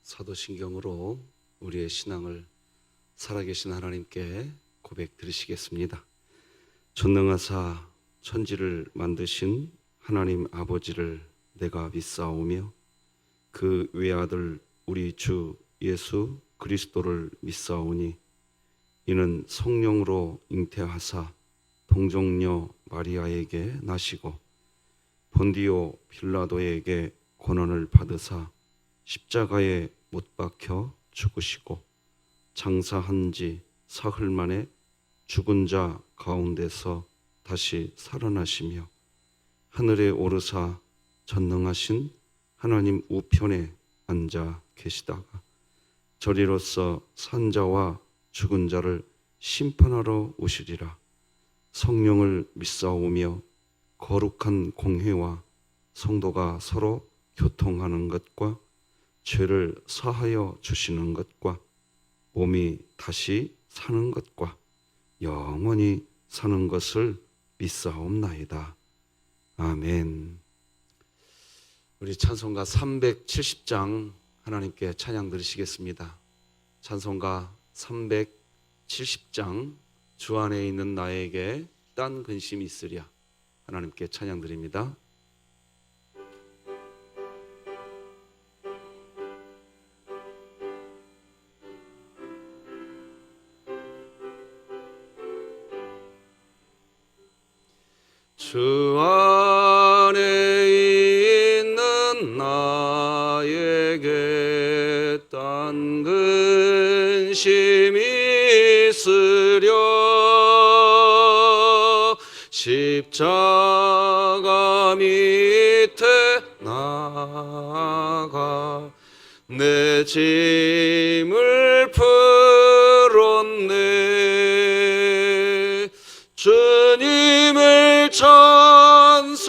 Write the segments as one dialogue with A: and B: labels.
A: 사도신경으로 우리의 신앙을 살아계신 하나님께 고백드리시겠습니다. 전능하사 천지를 만드신 하나님 아버지를 내가 믿사오며 그 외아들 우리 주 예수 그리스도를 믿사오니 이는 성령으로 잉태하사 동정녀 마리아에게 나시고 본디오 빌라도에게 고난을 받으사 십자가에 못 박혀 죽으시고 장사한 지 사흘 만에 죽은 자 가운데서 다시 살아나시며 하늘에 오르사 전능하신 하나님 우편에 앉아 계시다가 저리로서 산 자와 죽은 자를 심판하러 오시리라. 성령을 믿사오며 거룩한 공회와 성도가 서로 교통하는 것과 죄를 사하여 주시는 것과 몸이 다시 사는 것과 영원히 사는 것을 믿사옵나이다. 아멘. 우리 찬송가 370장 하나님께 찬양 드리시겠습니다. 찬송가 370장 주 안에 있는 나에게 딴 근심이 있으랴. 하나님께 찬양 드립니다. 주 안에 있는 나에게 딴 근심이 있으랴. 십자가 밑에 나가 내 짐을 풀었네. 주님을 찬송하면서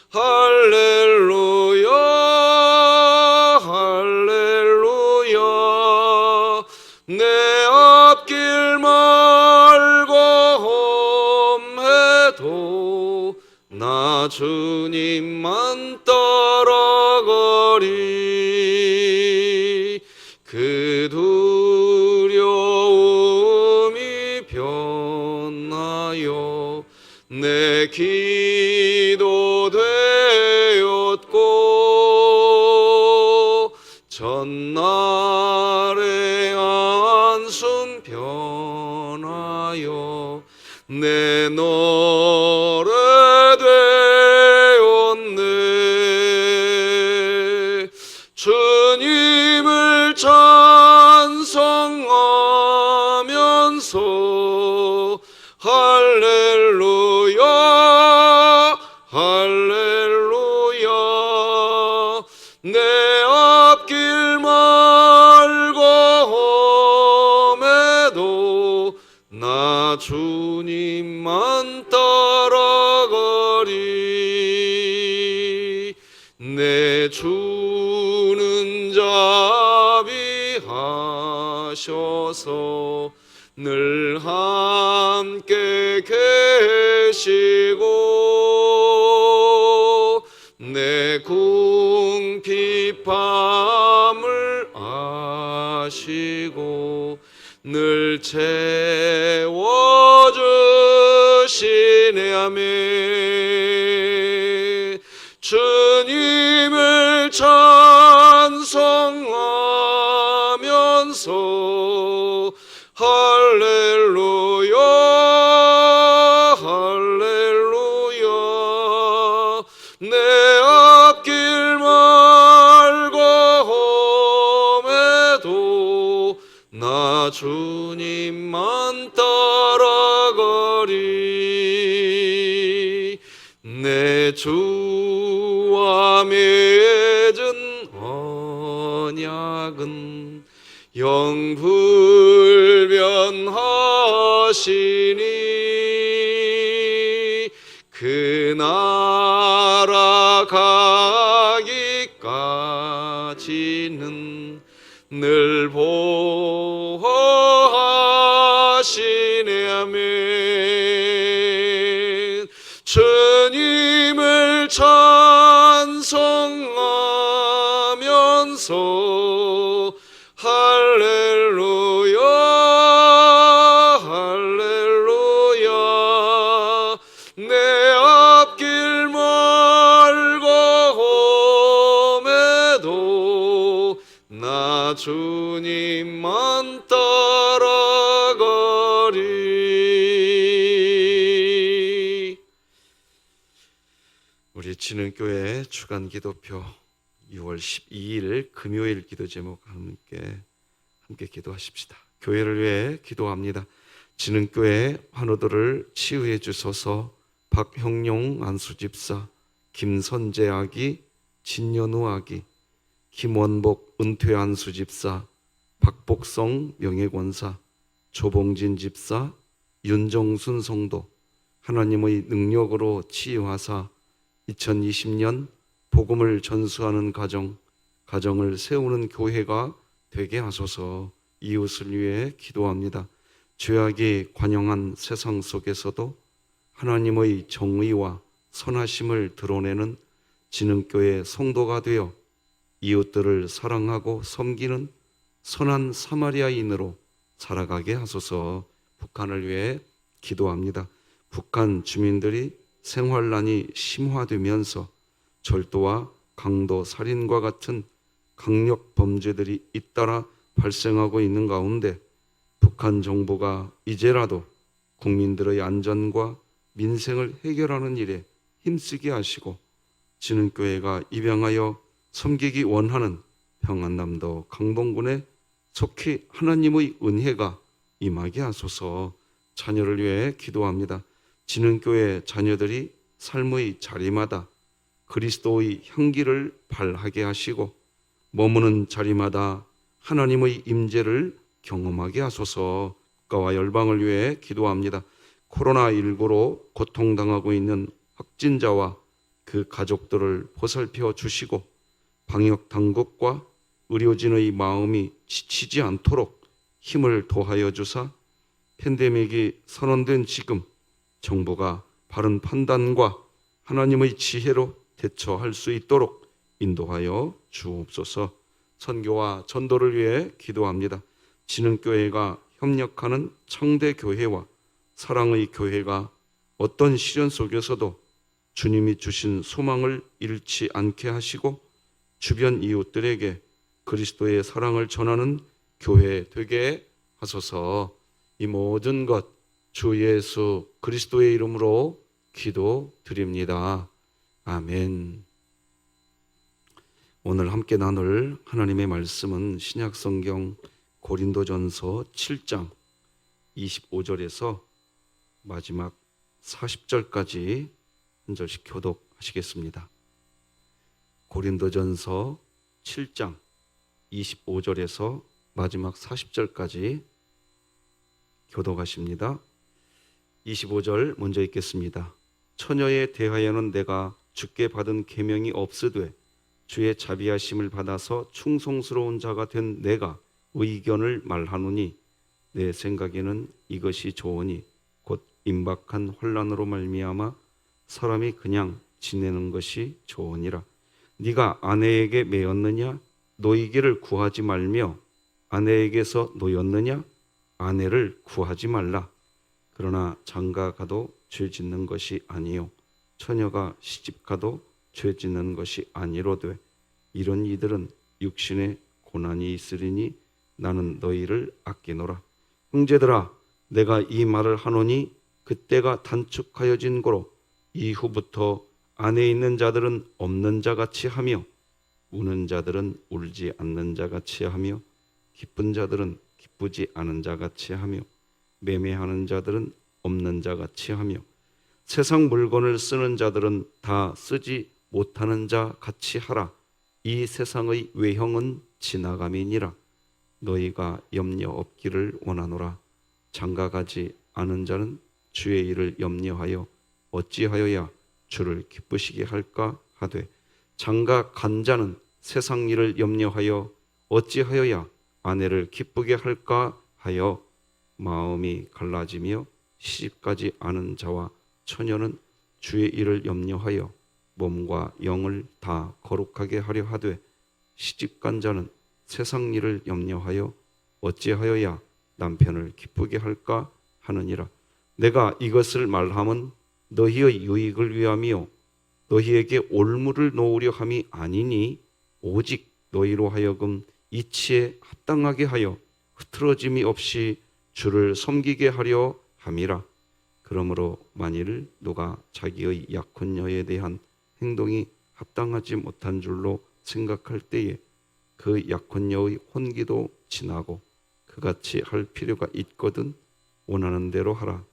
A: 할렐루야 할렐루야. 내 앞길 말고 험해도 나 주님만 따라가리. 그 두려움이 변하여 내 기도 되었고 전날의 한숨 변하여 내 노래 되었네. 주님을 찬송하면서 할렐루야 할렐루야. 내 앞길 말고 험해도 나 주님만 따라가리. 내 주는 자비하셔서 늘 함께 계시고 내 궁핍함을 아시고 늘 채워주시네. 아멘. 주님을 찬송하면서 할렐루야 할렐루야. 내 앞길 말고 험해도 나 주님만 따라가리. 내 주와 맺은 언약은 영불변하시니 그 나라 가기까지는 늘 보호하시네. 아멘. 주님을 찬송하면서 하소서. 할렐루야 할렐루야. 내 앞길 멀고 험해도 나 주님만 따라가리. 우리 진흥교회 주간기도표 6월 12일 금요일 기도 제목 함께 기도하십시다. 교회를 위해 기도합니다. 진흥교회 환우들을 치유해 주소서. 박형용 안수집사, 김선재 아기, 진연우 아기, 김원복 은퇴 안수집사, 박복성 명예권사, 조봉진 집사, 윤정순 성도, 하나님의 능력으로 치유하사 2020년 복음을 전수하는 가정을 세우는 교회가 되게 하소서. 이웃을 위해 기도합니다. 죄악이 관영한 세상 속에서도 하나님의 정의와 선하심을 드러내는 진흥교회 성도가 되어 이웃들을 사랑하고 섬기는 선한 사마리아인으로 살아가게 하소서. 북한을 위해 기도합니다. 북한 주민들이 생활난이 심화되면서 절도와 강도 살인과 같은 강력 범죄들이 잇따라 발생하고 있는 가운데 북한 정부가 이제라도 국민들의 안전과 민생을 해결하는 일에 힘쓰게 하시고 진흥교회가 입양하여 섬기기 원하는 평안남도 강동군에 속히 하나님의 은혜가 임하게 하소서. 자녀를 위해 기도합니다. 진흥교회 자녀들이 삶의 자리마다 그리스도의 향기를 발하게 하시고 머무는 자리마다 하나님의 임재를 경험하게 하소서. 국가와 열방을 위해 기도합니다. 코로나19로 고통당하고 있는 확진자와 그 가족들을 보살펴 주시고 방역 당국과 의료진의 마음이 지치지 않도록 힘을 도하여 주사 팬데믹이 선언된 지금 정부가 바른 판단과 하나님의 지혜로 대처할 수 있도록 인도하여 주옵소서. 선교와 전도를 위해 기도합니다. 진흥교회가 협력하는 청대교회와 사랑의 교회가 어떤 시련 속에서도 주님이 주신 소망을 잃지 않게 하시고 주변 이웃들에게 그리스도의 사랑을 전하는 교회 되게 하소서. 이 모든 것 주 예수 그리스도의 이름으로 기도드립니다. 아멘. 오늘 함께 나눌 하나님의 말씀은 신약성경 고린도전서 7장 25절에서 마지막 40절까지 한 절씩 교독하시겠습니다. 고린도전서 7장 25절에서 마지막 40절까지 교독하십니다. 25절 먼저 읽겠습니다. 처녀에 대하여는 내가 주께 받은 계명이 없으되 주의 자비하심을 받아서 충성스러운 자가 된 내가 의견을 말하노니 내 생각에는 이것이 좋으니 곧 임박한 혼란으로 말미암아 사람이 그냥 지내는 것이 좋으니라. 네가 아내에게 매였느냐? 노이기를 구하지 말며 아내에게서 노였느냐? 아내를 구하지 말라. 그러나 장가 가도 죄 짓는 것이 아니요 처녀가 시집 가도 죄 짓는 것이 아니로되 이런 이들은 육신에 고난이 있으리니 나는 너희를 아끼노라. 형제들아 내가 이 말을 하노니 그때가 단축하여진 고로 이후부터 안에 있는 자들은 없는 자같이 하며 우는 자들은 울지 않는 자같이 하며 기쁜 자들은 기쁘지 않은 자같이 하며 매매하는 자들은 없는 자같이 하며 세상 물건을 쓰는 자들은 다 쓰지 못하는 자같이 하라. 이 세상의 외형은 지나감이니라. 너희가 염려 없기를 원하노라. 장가가지 않은 자는 주의 일을 염려하여 어찌하여야 주를 기쁘시게 할까 하되 장가 간 자는 세상 일을 염려하여 어찌하여야 아내를 기쁘게 할까 하여 마음이 갈라지며 시집가지 않은 자와 처녀는 주의 일을 염려하여 몸과 영을 다 거룩하게 하려 하되 시집간 자는 세상 일을 염려하여 어찌하여야 남편을 기쁘게 할까 하느니라. 내가 이것을 말함은 너희의 유익을 위함이요 너희에게 올무를 놓으려 함이 아니니 오직 너희로 하여금 이치에 합당하게 하여 흐트러짐이 없이 주를 섬기게 하려 함이라. 그러므로 만일 누가 자기의 약혼녀에 대한 행동이 합당하지 못한 줄로 생각할 때에 그 약혼녀의 혼기도 지나고 그같이 할 필요가 있거든 원하는 대로 하라.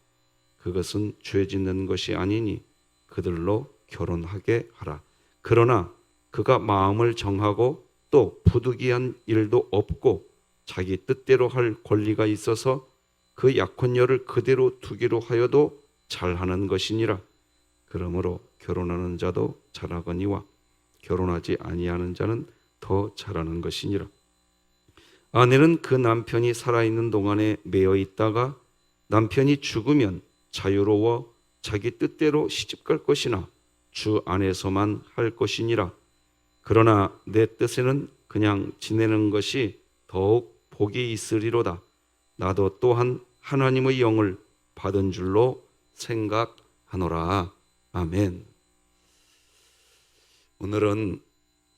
A: 그것은 죄 짓는 것이 아니니 그들로 결혼하게 하라. 그러나 그가 마음을 정하고 또 부득이한 일도 없고 자기 뜻대로 할 권리가 있어서 그 약혼녀를 그대로 두기로 하여도 잘하는 것이니라. 그러므로 결혼하는 자도 잘하거니와 결혼하지 아니하는 자는 더 잘하는 것이니라. 아내는 그 남편이 살아있는 동안에 매여 있다가 남편이 죽으면 자유로워 자기 뜻대로 시집갈 것이나 주 안에서만 할 것이니라. 그러나 내 뜻에는 그냥 지내는 것이 더욱 복이 있으리로다. 나도 또한 하나님의 영을 받은 줄로 생각하노라. 아멘. 오늘은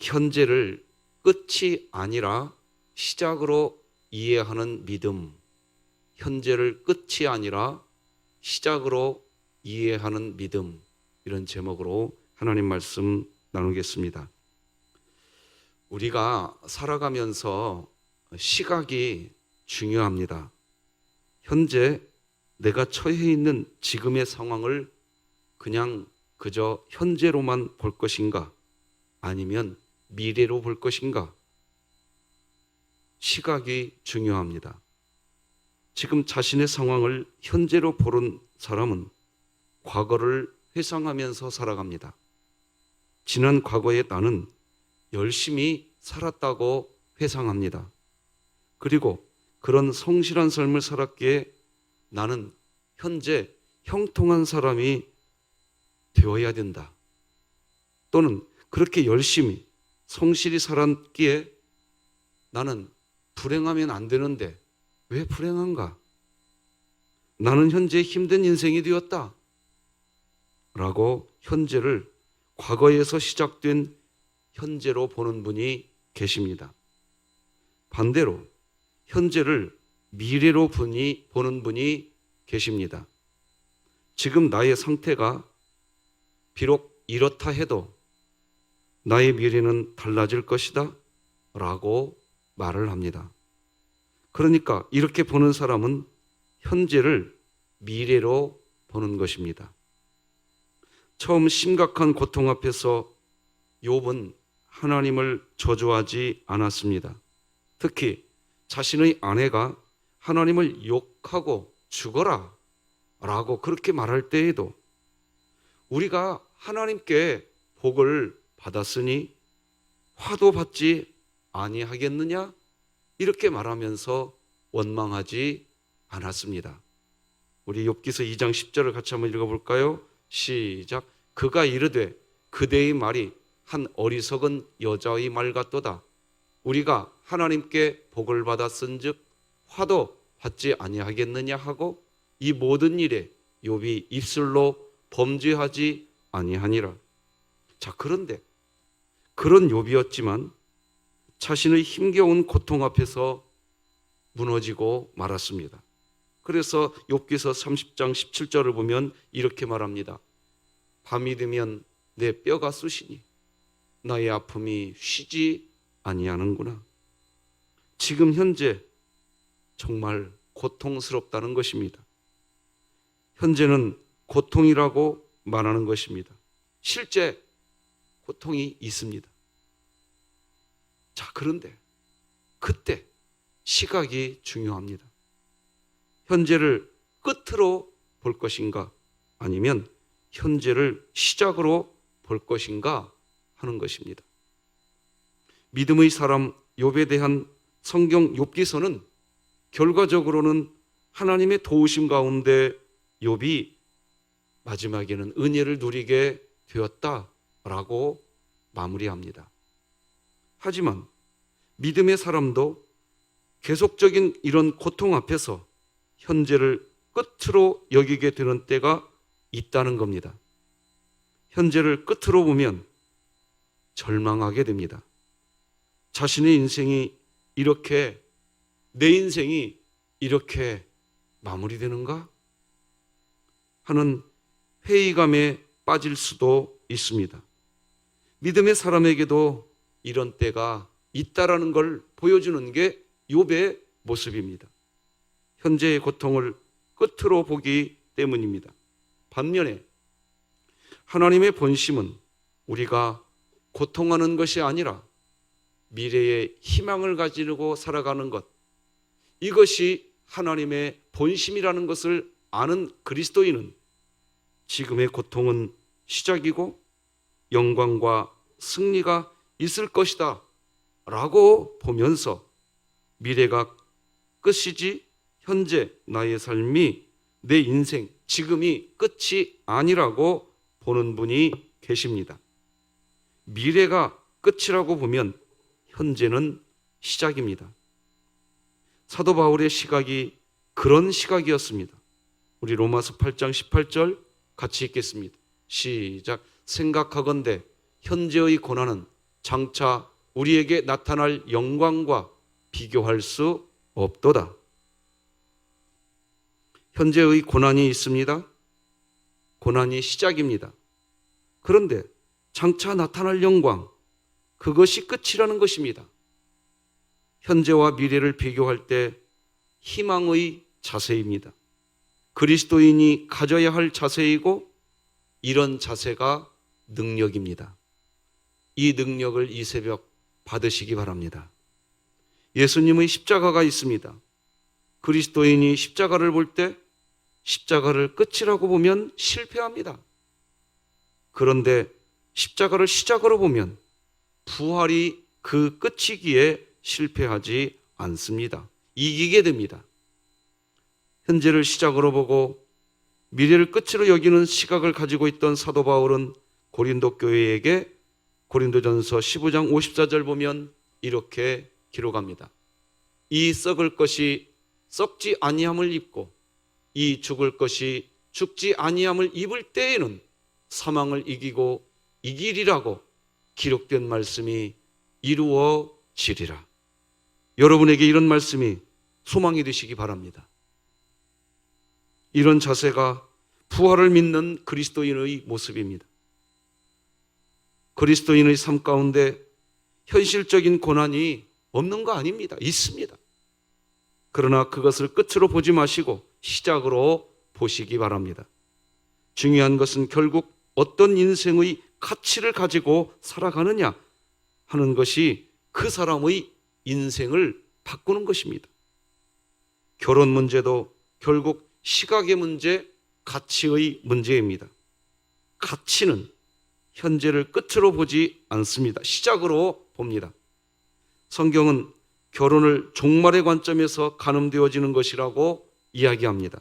A: 현재를 끝이 아니라 시작으로 이해하는 믿음, 현재를 끝이 아니라 시작으로 이해하는 믿음, 이런 제목으로 하나님 말씀 나누겠습니다. 우리가 살아가면서 시각이 중요합니다. 현재 내가 처해 있는 지금의 상황을 그냥 그저 현재로만 볼 것인가? 아니면 미래로 볼 것인가? 시각이 중요합니다. 지금 자신의 상황을 현재로 보는 사람은 과거를 회상하면서 살아갑니다. 지난 과거에 나는 열심히 살았다고 회상합니다. 그리고 그런 성실한 삶을 살았기에 나는 현재 형통한 사람이 되어야 된다. 또는 그렇게 열심히 성실히 살았기에 나는 불행하면 안 되는데 왜 불행한가? 나는 현재 힘든 인생이 되었다. 라고 현재를 과거에서 시작된 현재로 보는 분이 계십니다. 반대로 현재를 미래로 보는 분이 계십니다. 지금 나의 상태가 비록 이렇다 해도 나의 미래는 달라질 것이다 라고 말을 합니다. 그러니까 이렇게 보는 사람은 현재를 미래로 보는 것입니다. 처음 심각한 고통 앞에서 욥은 하나님을 저주하지 않았습니다. 특히 자신의 아내가 하나님을 욕하고 죽어라 라고 그렇게 말할 때에도 우리가 하나님께 복을 받았으니 화도 받지 아니하겠느냐? 이렇게 말하면서 원망하지 않았습니다. 우리 욥기서 2장 10절을 같이 한번 읽어볼까요? 시작. 그가 이르되 그대의 말이 한 어리석은 여자의 말 같도다. 우리가 하나님께 복을 받았은즉 화도 받지 아니하겠느냐 하고 이 모든 일에 욥이 입술로 범죄하지 아니하니라. 자, 그런데 그런 욥이었지만 자신의 힘겨운 고통 앞에서 무너지고 말았습니다. 그래서 욥기서 30장 17절을 보면 이렇게 말합니다. 밤이 되면 내 뼈가 쑤시니 나의 아픔이 쉬지 아니하는구나. 지금 현재 정말 고통스럽다는 것입니다. 현재는 고통이라고 말하는 것입니다. 실제 고통이 있습니다. 자, 그런데 그때 시각이 중요합니다. 현재를 끝으로 볼 것인가 아니면 현재를 시작으로 볼 것인가 하는 것입니다. 믿음의 사람 욥에 대한 성경 욥기서는 결과적으로는 하나님의 도우심 가운데 욥이 마지막에는 은혜를 누리게 되었다라고 마무리합니다. 하지만 믿음의 사람도 계속적인 이런 고통 앞에서 현재를 끝으로 여기게 되는 때가 있다는 겁니다. 현재를 끝으로 보면 절망하게 됩니다. 자신의 인생이 이렇게, 내 인생이 이렇게 마무리되는가 하는 회의감에 빠질 수도 있습니다. 믿음의 사람에게도 이런 때가 있다라는 걸 보여주는 게 욥의 모습입니다. 현재의 고통을 끝으로 보기 때문입니다. 반면에 하나님의 본심은 우리가 고통하는 것이 아니라 미래의 희망을 가지고 살아가는 것, 이것이 하나님의 본심이라는 것을 아는 그리스도인은 지금의 고통은 시작이고 영광과 승리가 있을 것이다 라고 보면서 미래가 끝이지 현재 나의 삶이, 내 인생, 지금이 끝이 아니라고 보는 분이 계십니다. 미래가 끝이라고 보면 현재는 시작입니다. 사도 바울의 시각이 그런 시각이었습니다. 우리 로마서 8장 18절 같이 읽겠습니다. 시작. 생각하건대 현재의 고난은 장차 우리에게 나타날 영광과 비교할 수 없도다. 현재의 고난이 있습니다. 고난이 시작입니다. 그런데 장차 나타날 영광, 그것이 끝이라는 것입니다. 현재와 미래를 비교할 때 희망의 자세입니다. 그리스도인이 가져야 할 자세이고 이런 자세가 능력입니다. 이 능력을 이 새벽 받으시기 바랍니다. 예수님의 십자가가 있습니다. 그리스도인이 십자가를 볼 때 십자가를 끝이라고 보면 실패합니다. 그런데 십자가를 시작으로 보면 부활이 그 끝이기에 실패하지 않습니다. 이기게 됩니다. 현재를 시작으로 보고 미래를 끝으로 여기는 시각을 가지고 있던 사도 바울은 고린도 교회에게 고린도전서 15장 54절 보면 이렇게 기록합니다. 이 썩을 것이 썩지 아니함을 입고 이 죽을 것이 죽지 아니함을 입을 때에는 사망을 이기고 이기리라고 기록된 말씀이 이루어지리라. 여러분에게 이런 말씀이 소망이 되시기 바랍니다. 이런 자세가 부활을 믿는 그리스도인의 모습입니다. 그리스도인의 삶 가운데 현실적인 고난이 없는 거 아닙니다. 있습니다. 그러나 그것을 끝으로 보지 마시고 시작으로 보시기 바랍니다. 중요한 것은 결국 어떤 인생의 가치를 가지고 살아가느냐 하는 것이 그 사람의 인생을 바꾸는 것입니다. 결혼 문제도 결국 시각의 문제, 가치의 문제입니다. 가치는 현재를 끝으로 보지 않습니다. 시작으로 봅니다. 성경은 결혼을 종말의 관점에서 가늠되어지는 것이라고 이야기합니다.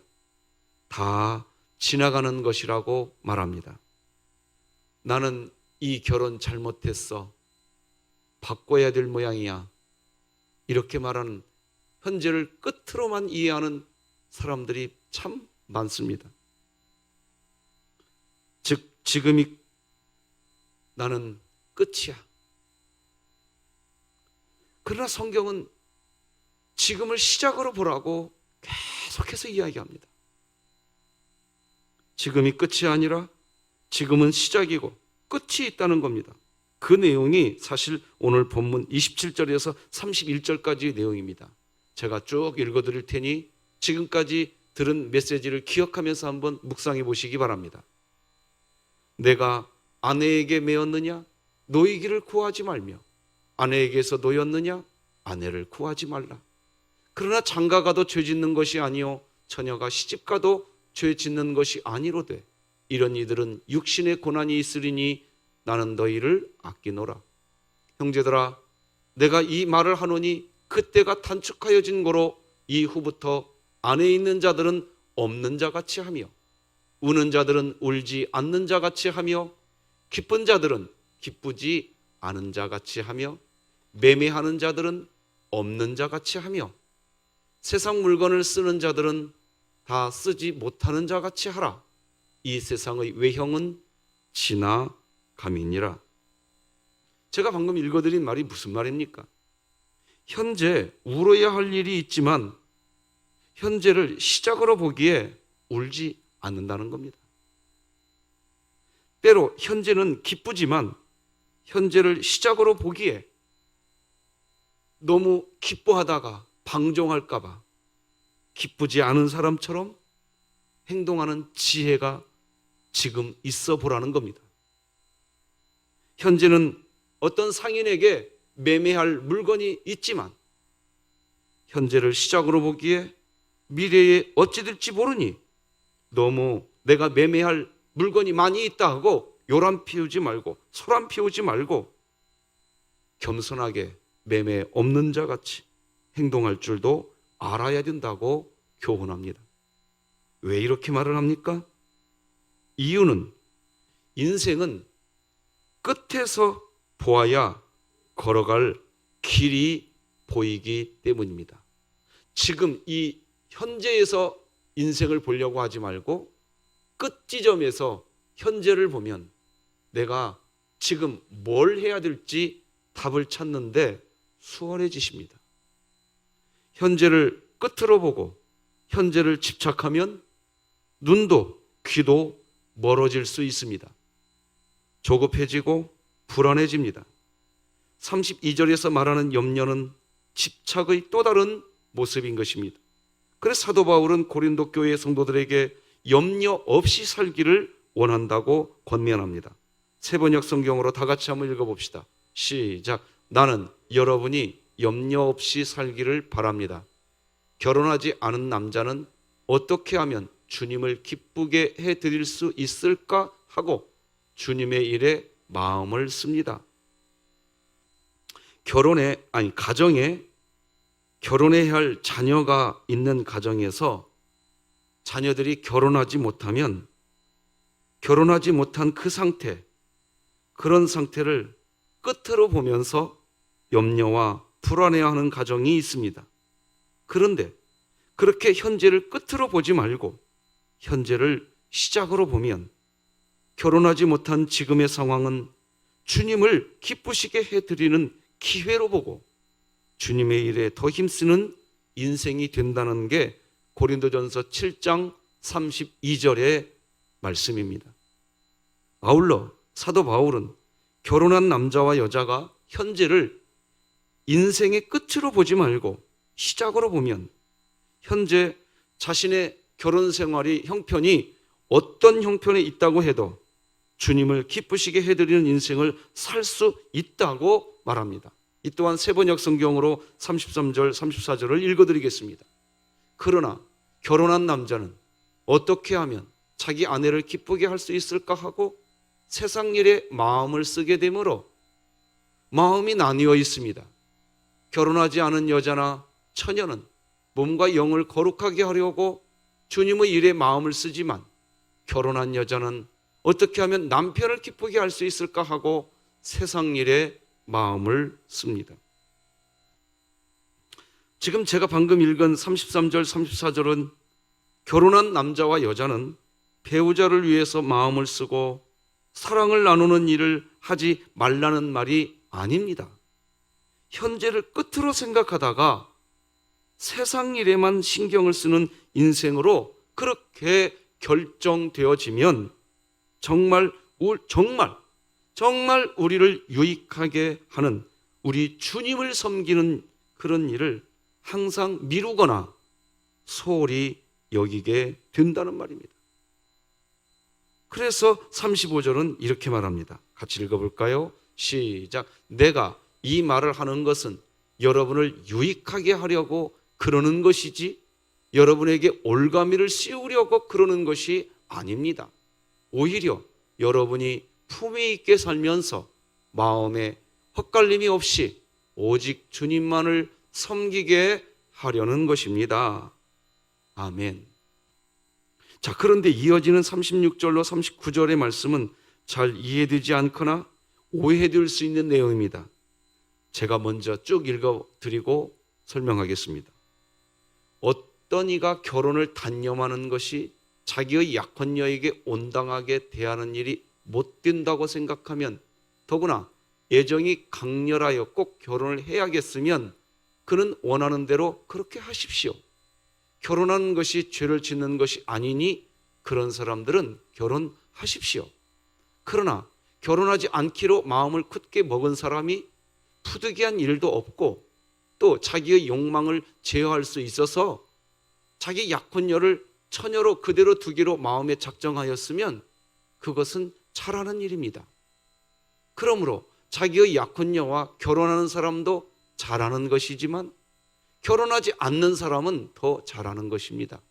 A: 다 지나가는 것이라고 말합니다. 나는 이 결혼 잘못했어. 바꿔야 될 모양이야. 이렇게 말하는, 현재를 끝으로만 이해하는 사람들이 참 많습니다. 즉, 지금이 나는 끝이야. 그러나 성경은 지금을 시작으로 보라고 계속해서 이야기합니다. 지금이 끝이 아니라 지금은 시작이고 끝이 있다는 겁니다. 그 내용이 사실 오늘 본문 27절에서 31절까지의 내용입니다. 제가 쭉 읽어드릴 테니 지금까지 들은 메시지를 기억하면서 한번 묵상해 보시기 바랍니다. 내가 아내에게 매었느냐? 노이기를 구하지 말며, 아내에게서 노였느냐? 아내를 구하지 말라. 그러나 장가가도 죄 짓는 것이 아니요 처녀가 시집가도 죄 짓는 것이 아니로되 이런 이들은 육신의 고난이 있으리니 나는 너희를 아끼노라. 형제들아, 내가 이 말을 하노니 그때가 단축하여진 고로 이후부터 안에 있는 자들은 없는 자같이 하며 우는 자들은 울지 않는 자같이 하며 기쁜 자들은 기쁘지 않은 자같이 하며 매매하는 자들은 없는 자 같이 하며 세상 물건을 쓰는 자들은 다 쓰지 못하는 자 같이 하라. 이 세상의 외형은 지나감이니라. 제가 방금 읽어드린 말이 무슨 말입니까? 현재 울어야 할 일이 있지만 현재를 시작으로 보기에 울지 않는다는 겁니다. 때로 현재는 기쁘지만 현재를 시작으로 보기에 너무 기뻐하다가 방종할까 봐 기쁘지 않은 사람처럼 행동하는 지혜가 지금 있어 보라는 겁니다. 현재는 어떤 상인에게 매매할 물건이 있지만 현재를 시작으로 보기에 미래에 어찌 될지 모르니 너무 내가 매매할 물건이 많이 있다 하고 요란 피우지 말고 소란 피우지 말고 겸손하게 매매 없는 자 같이 행동할 줄도 알아야 된다고 교훈합니다. 왜 이렇게 말을 합니까? 이유는 인생은 끝에서 보아야 걸어갈 길이 보이기 때문입니다. 지금 이 현재에서 인생을 보려고 하지 말고 끝 지점에서 현재를 보면 내가 지금 뭘 해야 될지 답을 찾는데 수월해지십니다. 현재를 끝으로 보고 현재를 집착하면 눈도 귀도 멀어질 수 있습니다. 조급해지고 불안해집니다. 32절에서 말하는 염려는 집착의 또 다른 모습인 것입니다. 그래서 사도 바울은 고린도 교회 성도들에게 염려 없이 살기를 원한다고 권면합니다. 세번역 성경으로 다 같이 한번 읽어봅시다. 시작. 나는 여러분이 염려 없이 살기를 바랍니다. 결혼하지 않은 남자는 어떻게 하면 주님을 기쁘게 해드릴 수 있을까 하고 주님의 일에 마음을 씁니다. 가정에 결혼해야 할 자녀가 있는 가정에서 자녀들이 결혼하지 못하면 결혼하지 못한 그 상태, 그런 상태를 끝으로 보면서 염려와 불안해하는 가정이 있습니다. 그런데 그렇게 현재를 끝으로 보지 말고 현재를 시작으로 보면 결혼하지 못한 지금의 상황은 주님을 기쁘시게 해드리는 기회로 보고 주님의 일에 더 힘쓰는 인생이 된다는 게 고린도전서 7장 32절의 말씀입니다. 아울러 사도 바울은 결혼한 남자와 여자가 현재를 인생의 끝으로 보지 말고 시작으로 보면 현재 자신의 결혼 생활이 형편이 어떤 형편에 있다고 해도 주님을 기쁘시게 해드리는 인생을 살 수 있다고 말합니다. 이 또한 세번역 성경으로 33절, 34절을 읽어드리겠습니다. 그러나 결혼한 남자는 어떻게 하면 자기 아내를 기쁘게 할 수 있을까 하고 세상 일에 마음을 쓰게 되므로 마음이 나뉘어 있습니다. 결혼하지 않은 여자나 처녀는 몸과 영을 거룩하게 하려고 주님의 일에 마음을 쓰지만 결혼한 여자는 어떻게 하면 남편을 기쁘게 할 수 있을까 하고 세상 일에 마음을 씁니다. 지금 제가 방금 읽은 33절, 34절은 결혼한 남자와 여자는 배우자를 위해서 마음을 쓰고 사랑을 나누는 일을 하지 말라는 말이 아닙니다. 현재를 끝으로 생각하다가 세상 일에만 신경을 쓰는 인생으로 그렇게 결정되어지면 정말 우리를 유익하게 하는 우리 주님을 섬기는 그런 일을 항상 미루거나 소홀히 여기게 된다는 말입니다. 그래서 35절은 이렇게 말합니다. 같이 읽어볼까요? 시작. 내가 이 말을 하는 것은 여러분을 유익하게 하려고 그러는 것이지 여러분에게 올가미를 씌우려고 그러는 것이 아닙니다. 오히려 여러분이 품위 있게 살면서 마음에 헛갈림이 없이 오직 주님만을 섬기게 하려는 것입니다. 아멘. 자, 그런데 이어지는 36절로 39절의 말씀은 잘 이해되지 않거나 오해될 수 있는 내용입니다. 제가 먼저 쭉 읽어드리고 설명하겠습니다. 어떤 이가 결혼을 단념하는 것이 자기의 약혼녀에게 온당하게 대하는 일이 못 된다고 생각하면, 더구나 애정이 강렬하여 꼭 결혼을 해야겠으면 그는 원하는 대로 그렇게 하십시오. 결혼하는 것이 죄를 짓는 것이 아니니 그런 사람들은 결혼하십시오. 그러나 결혼하지 않기로 마음을 굳게 먹은 사람이 부득이한 일도 없고 또 자기의 욕망을 제어할 수 있어서 자기 약혼녀를 처녀로 그대로 두기로 마음에 작정하였으면 그것은 잘하는 일입니다. 그러므로 자기의 약혼녀와 결혼하는 사람도 잘하는 것이지만 결혼하지 않는 사람은 더 잘하는 것입니다.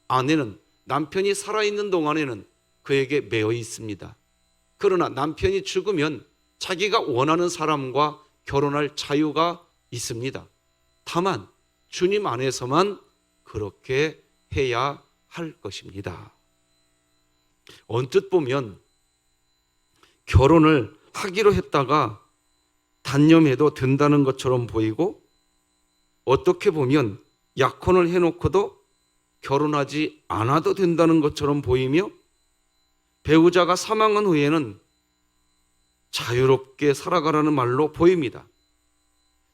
A: 아내는 남편이 살아있는 동안에는 그에게 매여 있습니다. 그러나 남편이 죽으면 자기가 원하는 사람과 결혼할 자유가 있습니다. 다만 주님 안에서만 그렇게 해야 할 것입니다. 언뜻 보면 결혼을 하기로 했다가 단념해도 된다는 것처럼 보이고, 어떻게 보면 약혼을 해놓고도 결혼하지 않아도 된다는 것처럼 보이며, 배우자가 사망한 후에는 자유롭게 살아가라는 말로 보입니다.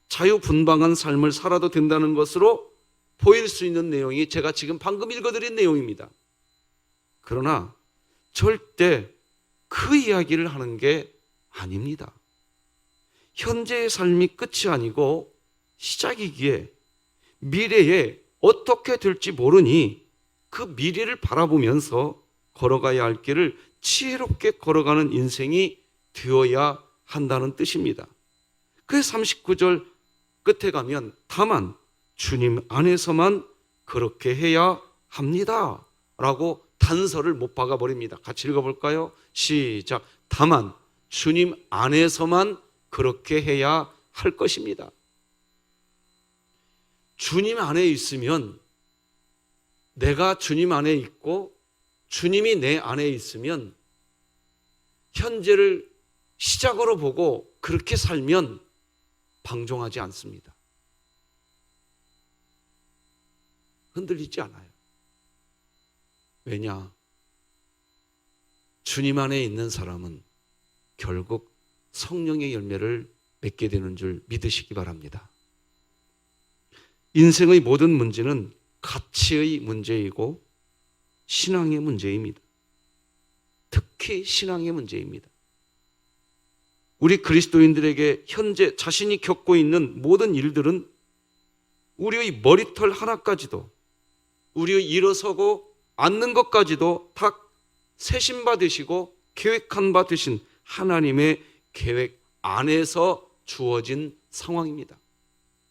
A: 자유분방한 삶을 살아도 된다는 것으로 보일 수 있는 내용이 제가 지금 방금 읽어드린 내용입니다. 그러나 절대 그 이야기를 하는 게 아닙니다. 현재의 삶이 끝이 아니고 시작이기에 미래에 어떻게 될지 모르니 그 미래를 바라보면서 걸어가야 할 길을 지혜롭게 걸어가는 인생이 되어야 한다는 뜻입니다. 그래서 39절 끝에 가면 다만 주님 안에서만 그렇게 해야 합니다 라고 단서를 못 박아버립니다. 같이 읽어볼까요? 시작. 다만 주님 안에서만 그렇게 해야 할 것입니다. 주님 안에 있으면, 내가 주님 안에 있고 주님이 내 안에 있으면 현재를 시작으로 보고 그렇게 살면 방종하지 않습니다. 흔들리지 않아요. 왜냐? 주님 안에 있는 사람은 결국 성령의 열매를 맺게 되는 줄 믿으시기 바랍니다. 인생의 모든 문제는 가치의 문제이고 신앙의 문제입니다. 특히 신앙의 문제입니다. 우리 그리스도인들에게 현재 자신이 겪고 있는 모든 일들은 우리의 머리털 하나까지도, 우리의 일어서고 앉는 것까지도 다 세신 바 되시고 계획한 바 되신 하나님의 계획 안에서 주어진 상황입니다.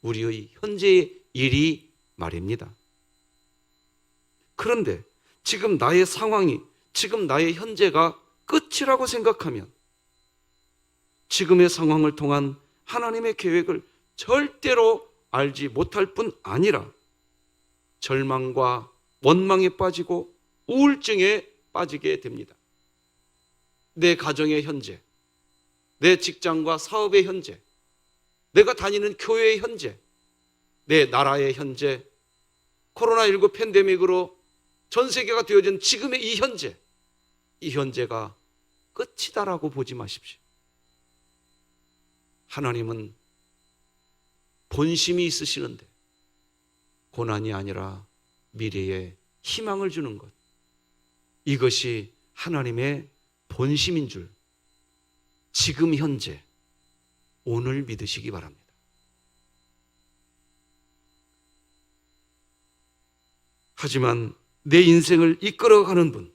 A: 우리의 현재의 일이 말입니다. 그런데 지금 나의 상황이, 지금 나의 현재가 끝이라고 생각하면 지금의 상황을 통한 하나님의 계획을 절대로 알지 못할 뿐 아니라 절망과 원망에 빠지고 우울증에 빠지게 됩니다. 내 가정의 현재, 내 직장과 사업의 현재, 내가 다니는 교회의 현재, 내 나라의 현재, 코로나19 팬데믹으로 전 세계가 되어진 지금의 이 현재, 이 현재가 끝이다라고 보지 마십시오. 하나님은 본심이 있으시는데 고난이 아니라 미래에 희망을 주는 것, 이것이 하나님의 본심인 줄 지금 현재 오늘 믿으시기 바랍니다. 하지만 내 인생을 이끌어가는 분,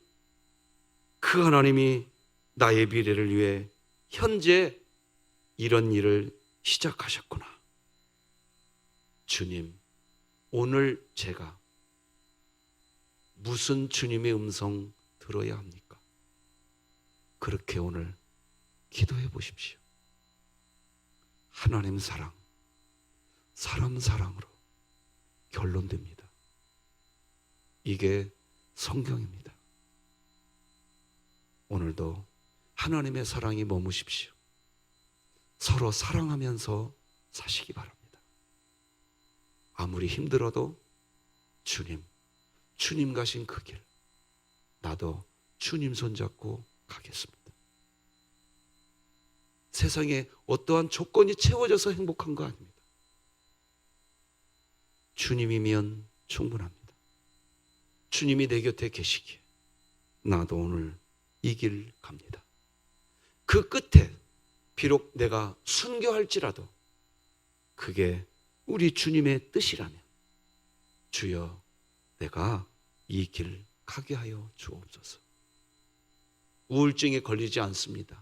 A: 그 하나님이 나의 미래를 위해 현재 이런 일을 시작하셨구나. 주님, 오늘 제가 무슨 주님의 음성 들어야 합니까? 그렇게 오늘 기도해 보십시오. 하나님 사랑, 사람 사랑으로 결론됩니다. 이게 성경입니다. 오늘도 하나님의 사랑이 머무십시오. 서로 사랑하면서 사시기 바랍니다. 아무리 힘들어도 주님 가신 그 길, 나도 주님 손잡고 가겠습니다. 세상에 어떠한 조건이 채워져서 행복한 거 아닙니다. 주님이면 충분합니다. 주님이 내 곁에 계시기에 나도 오늘 이 길 갑니다. 그 끝에 비록 내가 순교할지라도 그게 우리 주님의 뜻이라면 주여 내가 이 길 가게 하여 주옵소서. 우울증에 걸리지 않습니다.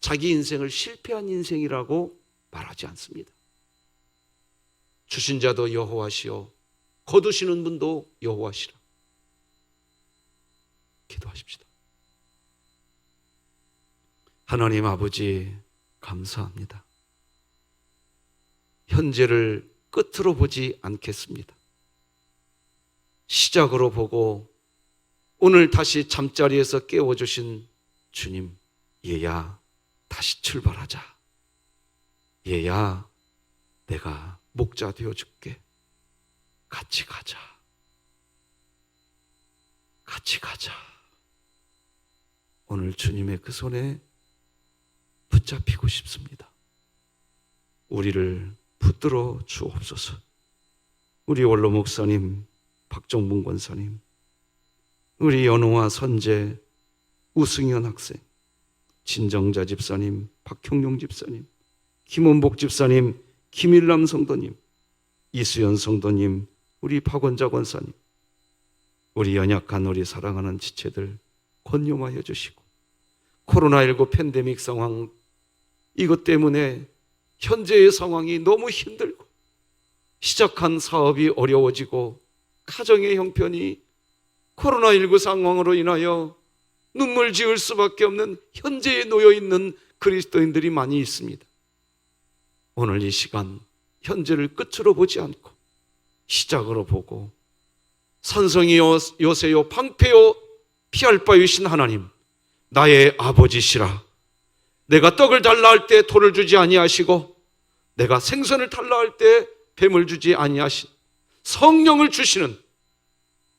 A: 자기 인생을 실패한 인생이라고 말하지 않습니다. 주신 자도 여호와시요 거두시는 분도 여호와시라. 기도하십시다. 하나님 아버지 감사합니다. 현재를 끝으로 보지 않겠습니다. 시작으로 보고 오늘 다시 잠자리에서 깨워주신 주님, 얘야 다시 출발하자. 얘야 내가 목자 되어줄게. 같이 가자. 같이 가자. 오늘 주님의 그 손에 붙잡히고 싶습니다. 우리를 붙들어 주옵소서. 우리 원로 목사님, 박종봉 권사님, 우리 연호아 선재, 우승현 학생, 진정자 집사님, 박형용 집사님, 김원복 집사님, 김일남 성도님, 이수연 성도님, 우리 박원자 권사님, 우리 연약한 우리 사랑하는 지체들 권념하여 주시고, 코로나19 팬데믹 상황, 이것 때문에 현재의 상황이 너무 힘들고 시작한 사업이 어려워지고 가정의 형편이 코로나19 상황으로 인하여 눈물 지을 수밖에 없는 현재에 놓여있는 그리스도인들이 많이 있습니다. 오늘 이 시간 현재를 끝으로 보지 않고 시작으로 보고 산성이요 요새요 방패요 피할 바이신 하나님, 나의 아버지시라. 내가 떡을 달라 할 때 돌을 주지 아니하시고 내가 생선을 달라 할 때 뱀을 주지 아니하신 성령을 주시는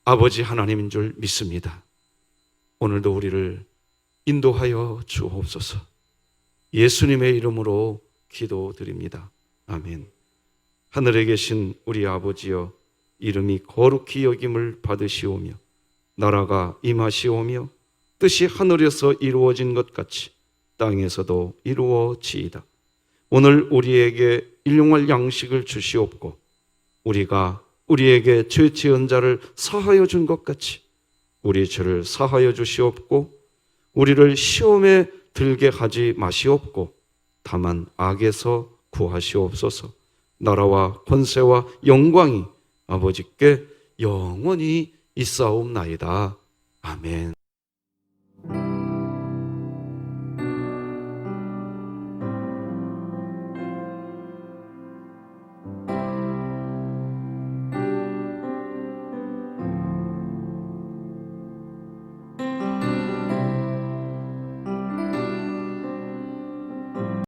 A: 아버지 하나님인 줄 믿습니다. 오늘도 우리를 인도하여 주옵소서. 예수님의 이름으로 기도드립니다. 아멘. 하늘에 계신 우리 아버지여, 이름이 거룩히 여김을 받으시오며 나라가 임하시오며 뜻이 하늘에서 이루어진 것 같이 땅에서도 이루어지이다. 오늘 우리에게 일용할 양식을 주시옵고 우리가 우리에게 죄 지은 자를 사하여 준 것 같이 우리 죄를 사하여 주시옵고 우리를 시험에 들게 하지 마시옵고 다만 악에서 구하시옵소서. 나라와 권세와 영광이 아버지께 영원히 있사옵나이다. 아멘.